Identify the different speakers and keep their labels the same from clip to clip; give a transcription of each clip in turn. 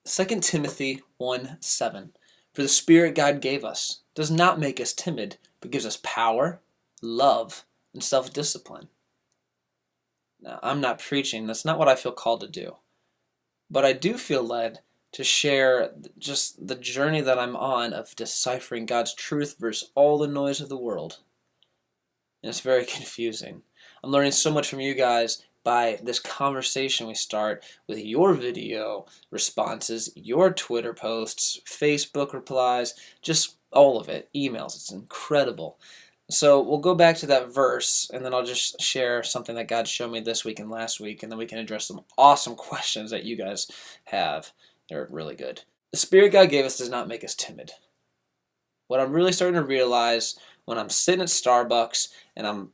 Speaker 1: 2 Timothy 1:7. For the Spirit God gave us does not make us timid, but gives us power, love, and self-discipline. Now, I'm not preaching. That's not what I feel called to do. But I do feel led to share just the journey that I'm on of deciphering God's truth versus all the noise of the world. And it's very confusing. I'm learning so much from you guys by this conversation we start with your video responses, your Twitter posts, Facebook replies, just all of it, emails. It's incredible. So we'll go back to that verse, and then I'll just share something that God showed me this week and last week, and then we can address some awesome questions that you guys have. They're really good. The Spirit God gave us does not make us timid. What I'm really starting to realize when I'm sitting at Starbucks and I'm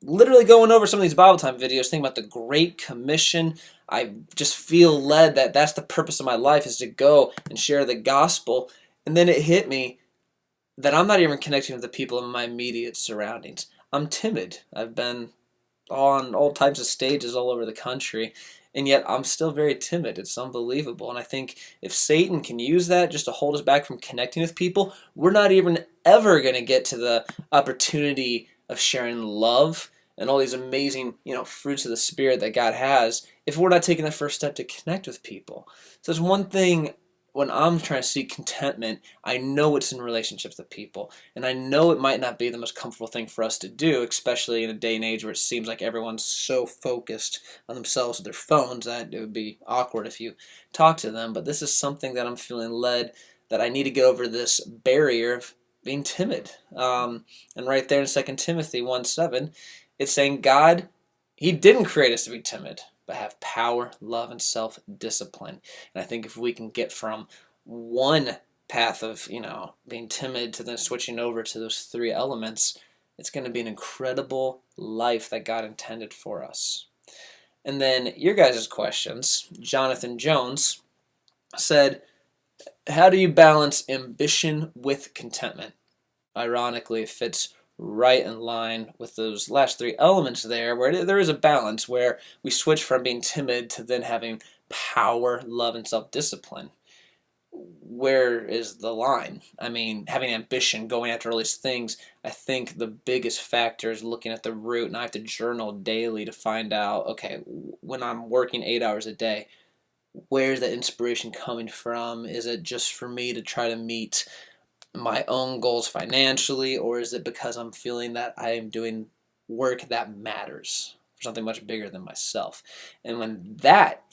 Speaker 1: literally going over some of these Bible time videos, thinking about the Great Commission, I just feel led that that's the purpose of my life, is to go and share the gospel. And then it hit me that I'm not even connecting with the people in my immediate surroundings. I'm timid. I've been on all types of stages all over the country, and yet I'm still very timid. It's unbelievable. And I think if Satan can use that just to hold us back from connecting with people, we're not even ever going to get to the opportunity of sharing love and all these amazing, fruits of the Spirit that God has if we're not taking the first step to connect with people. So there's one thing. When I'm trying to seek contentment, I know it's in relationships with people. And I know it might not be the most comfortable thing for us to do, especially in a day and age where it seems like everyone's so focused on themselves with their phones that it would be awkward if you talk to them. But this is something that I'm feeling led that I need to get over this barrier of being timid. And right there in 2 Timothy 1:7, it's saying God, He didn't create us to be timid, but have power, love, and self-discipline. And I think if we can get from one path of, being timid to then switching over to those three elements, it's going to be an incredible life that God intended for us. And then your guys' questions, Jonathan Jones said, how do you balance ambition with contentment? Ironically, it fits right in line with those last three elements there, where there is a balance where we switch from being timid to then having power, love, and self-discipline. Where is the line? I mean, having ambition, going after all these things, I think the biggest factor is looking at the root, and I have to journal daily to find out, okay, when I'm working 8 hours a day, where's the inspiration coming from? Is it just for me to try to meet my own goals financially, or is it because I'm feeling that I am doing work that matters for something much bigger than myself? And when that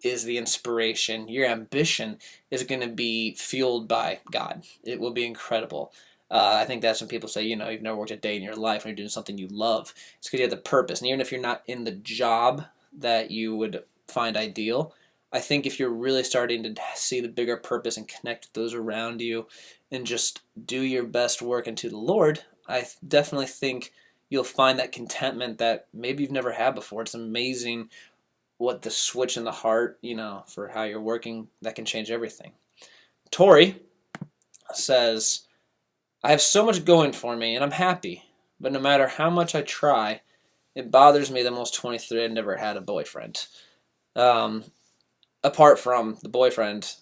Speaker 1: is the inspiration, your ambition is going to be fueled by God. It will be incredible. I think that's when people say, you've never worked a day in your life and you're doing something you love. It's because you have the purpose. And even if you're not in the job that you would find ideal, I think if you're really starting to see the bigger purpose and connect with those around you and just do your best work unto the Lord, I definitely think you'll find that contentment that maybe you've never had before. It's amazing what the switch in the heart, for how you're working, that can change everything. Tori says, I have so much going for me and I'm happy, but no matter how much I try, it bothers me that almost 23 I've never had a boyfriend. Apart from the boyfriend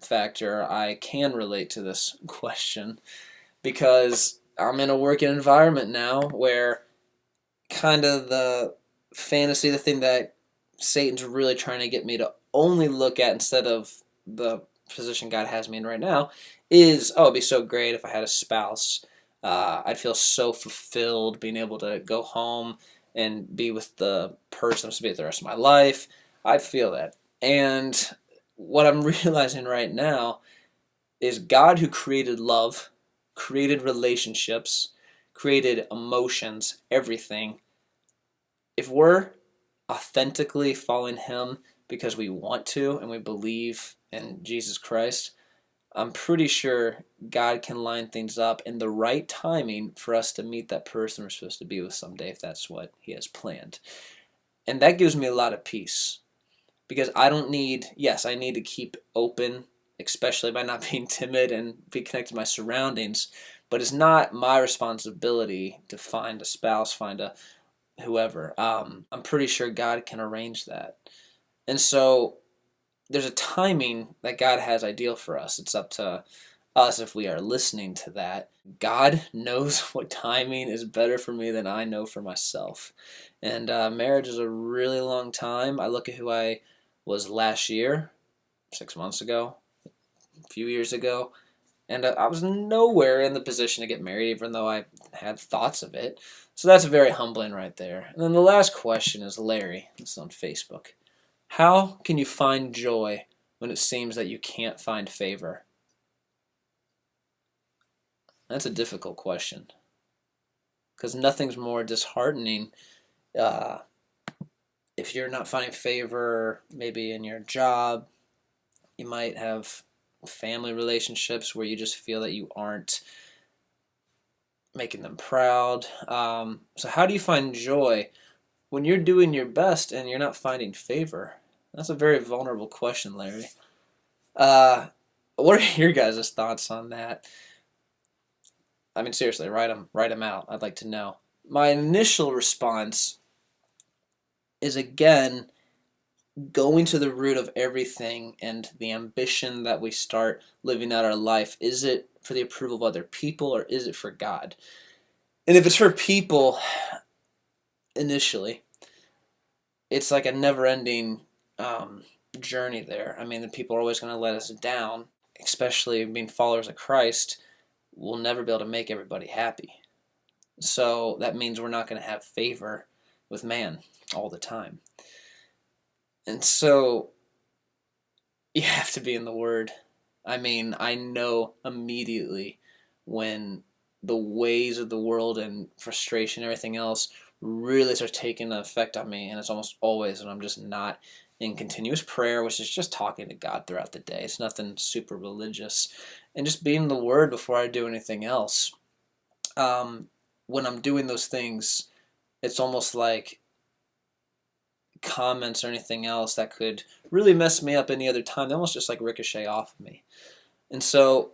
Speaker 1: factor, I can relate to this question because I'm in a working environment now where kind of the fantasy, the thing that Satan's really trying to get me to only look at instead of the position God has me in right now is, it'd be so great if I had a spouse. I'd feel so fulfilled being able to go home and be with the person I'm supposed to be with the rest of my life. I feel that. And what I'm realizing right now is God, who created love, created relationships, created emotions, everything. If we're authentically following Him because we want to and we believe in Jesus Christ, I'm pretty sure God can line things up in the right timing for us to meet that person we're supposed to be with someday, if that's what He has planned. And that gives me a lot of peace. Because I need to keep open, especially by not being timid and be connected to my surroundings. But it's not my responsibility to find a spouse, find a whoever. I'm pretty sure God can arrange that. And so there's a timing that God has ideal for us. It's up to us if we are listening to that. God knows what timing is better for me than I know for myself. And marriage is a really long time. I look at who I was last year, 6 months ago, a few years ago, and I was nowhere in the position to get married, even though I had thoughts of it. So that's very humbling right there. And then the last question is Larry. This is on Facebook. How can you find joy when it seems that you can't find favor? That's a difficult question, because nothing's more disheartening uh, if you're not finding favor maybe in your job. You might have family relationships where you just feel that you aren't making them proud. So how do you find joy when you're doing your best and you're not finding favor? That's a very vulnerable question, Larry. What are your guys' thoughts on that? I mean, seriously, write them out. I'd like to know. My initial response is, again, going to the root of everything and the ambition that we start living out our life. Is it for the approval of other people, or is it for God? And if it's for people, initially, it's like a never-ending journey there. I mean, the people are always going to let us down, especially being followers of Christ. We'll never be able to make everybody happy. So that means we're not going to have favor with man all the time. And so you have to be in the Word. I mean, I know immediately when the ways of the world and frustration and everything else really start taking an effect on me, and it's almost always when I'm just not in continuous prayer, which is just talking to God throughout the day. It's nothing super religious. And just being in the Word before I do anything else. When I'm doing those things, it's almost like comments or anything else that could really mess me up any other time, they almost just like ricochet off of me. And so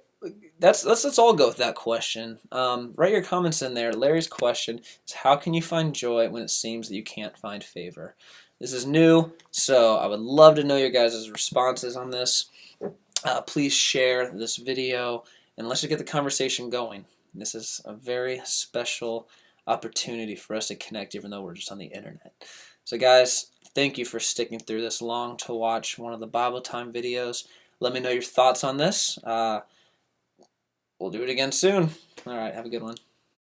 Speaker 1: let's all go with that question. Write your comments in there. Larry's question is, how can you find joy when it seems that you can't find favor? This is new, so I would love to know your guys' responses on this. Please share this video, and let's just get the conversation going. This is a very special opportunity for us to connect, even though we're just on the internet. So guys, thank you for sticking through this long to watch one of the Bible Time videos. Let me know your thoughts on this. We'll do it again soon. All right, have a good one.